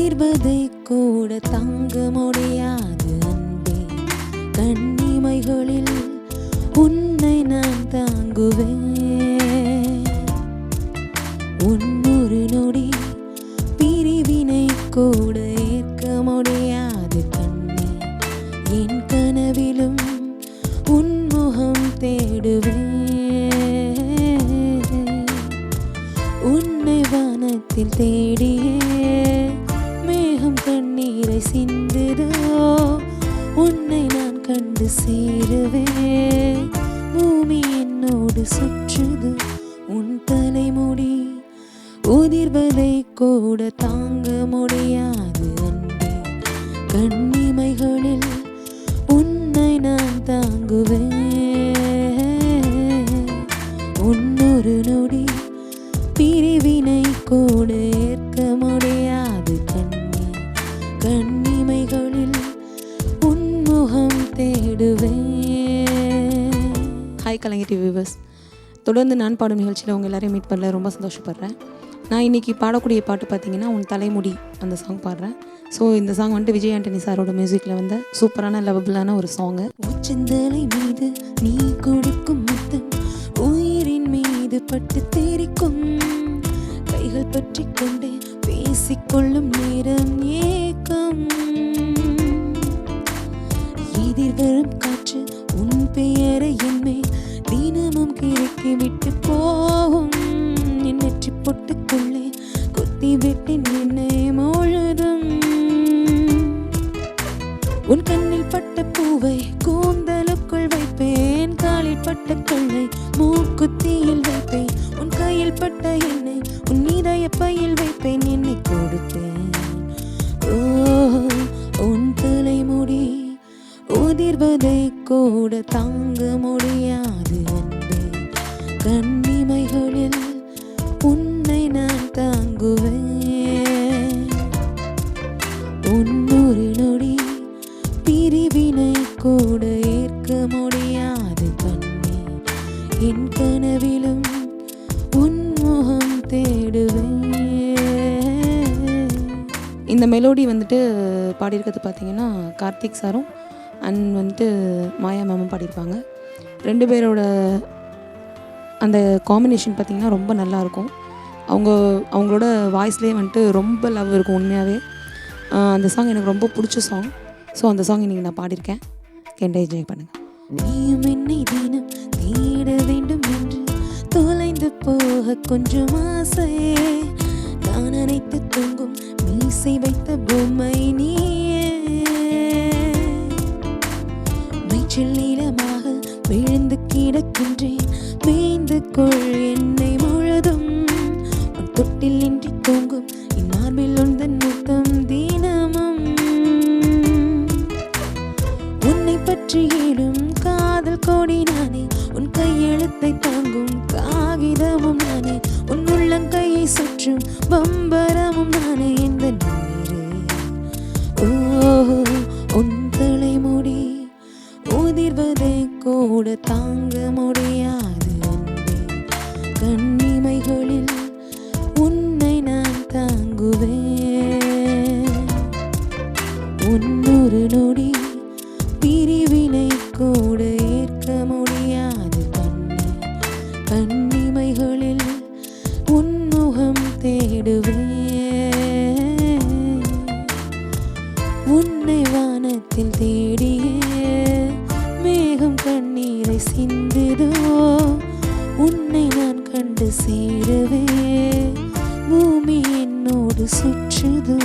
உதிர்வதை கூட தாங்க முடியாது அன்பே. கண்ணிமைகளில் உன்னை நான் தாங்குவேன். உன்னொரு நொடி பிரிவினை கூட ஏற்க முடியாது கண்ணே. என் கனவிலும் உன்முகம் தேடுவேன். உன்னை வானத்தில் தேடியே மேகம் கண்ணீரை சிந்துதோ. உன்னை நான் கண்டு சேருவேன். பூமி என்னோடு சுற்றுது. உன் தலைமுடி உதிர்வதை கூட தாங்க முடியாது அன்பே. கண்ணிமைகளில் உன்னை நான் தாங்குவேன். உன்னொரு நொடி பிரிவினை கூட ஏற்க முடியாது கண்ணே. கண்ணிமைகளில் உன்முகம் தேடுவேன். ஹாய் கலைஞர் டிவி வியூவர்ஸ், தொடர்ந்து நான் பாடும் நிகழ்ச்சியில் உங்கள் எல்லாரையும் மீட் பண்ணல ரொம்ப சந்தோஷப்படுறேன். நான் இன்றைக்கி பாடக்கூடிய பாட்டு பார்த்தீங்கன்னா உன் தலைமுடி அந்த சாங் பாடுறேன். ஸோ இந்த சாங் வந்துட்டு விஜய் ஆண்டனி சாரோட மியூசிக்கில் வந்த சூப்பரான லவபிளான ஒரு சாங்கு. உச்சந்தலை மீது நீ கொடுக்கும் முத்தம் உயிரின் மீது பட்டு தெரிக்கும். கைகள் பற்றி கொண்டே பேசிக்கொள்ளும் நேரம் ஏக்கம். எதிர்வரும் காற்று உன் பெயரை என்மேல் தினமும் கிறுக்கி விட்டு போகும். என் நெற்றி பொட்டுக்குள்ளே கொத்தி விட்டேன் என்னை முழுதும். உன் கண்ணில் பட்ட பூவை கூந்தலுக்குள் வைப்பேன். காலில் பட்ட கல்லை மூக்குத்தியில் வைப்பேன். உன் கையில் பட்ட எண்ணெய் உன் இதய பையில் வைப்பேன். என்னை கொடுப்பேன். ஓ உன் தலைமுடி உதிர்வதை கூட தாங்க முடியாது அன்பே. கண்ணிமைகளில் உன்னை நான் தாங்குவேன். உன்னொரு நொடி பிரிவினை கூட ஏற்க முடியாது கண்ணே. என் கனவிலும் உன்முகம் தேடுவேன். இந்த மெலோடி வந்துட்டு பாடியிருக்கிறது பார்த்தீங்கன்னா கார்த்திக் சாரும் அண்ட் வந்துட்டு மாயா மேமும் பாடியிருப்பாங்க. ரெண்டு பேரோட அந்த காம்பினேஷன் பார்த்திங்கன்னா ரொம்ப நல்லாயிருக்கும். அவங்களோட வாய்ஸ்லேயே வந்துட்டு ரொம்ப லவ் இருக்கும் உண்மையாகவே. அந்த சாங் எனக்கு ரொம்ப பிடிச்ச சாங். ஸோ அந்த சாங் இன்றைக்கி நான் பாடியிருக்கேன். கேட்டு என்ஜாய் பண்ணுங்கள். நீயும் என்னை தினம் தேட வேண்டும் என்று தொலைந்து போக கொஞ்சம் ஆசையே. நான் அனைத்து தூங்கும் மீசை வைத்த பொம்மை நீயே. செல்லீரமாக விழுந்து கிடக்கின்றேன். மேய்ந்து கொள் என்னை முழுதும். உன் தொட்டில் இன்றி தூங்கும் என் மார்பில் உந்தன் முத்தம் தினமும். உன்னை பற்றி ஏடும் காதல் கோடி நானே. உன் கையெழுத்தை தாங்கும் காகிதமும் நானே. உன் உள்ளங்கையை சுற்றும் பம்பரமும் நானே. எந்த நீரே ஓ உன் தலைமுடி உதிர்வதை கூட தாங்க முடியாது அன்பே. கண்ணிமைகளில் உன்னை நான் தாங்குவேன். உன்னொரு நொடி பிரிவினை கூட ஏற்க முடியாது கண்ணே. கண்ணிமைகளில் உன்முகம் தேடுவேன். உன்னை வானத்தில் தேடியே மேகம் கண்ணீரை சிந்துதோ. உன்னை நான் கண்டு சேருவேன். பூமி என்னோடு சுற்றுதோ.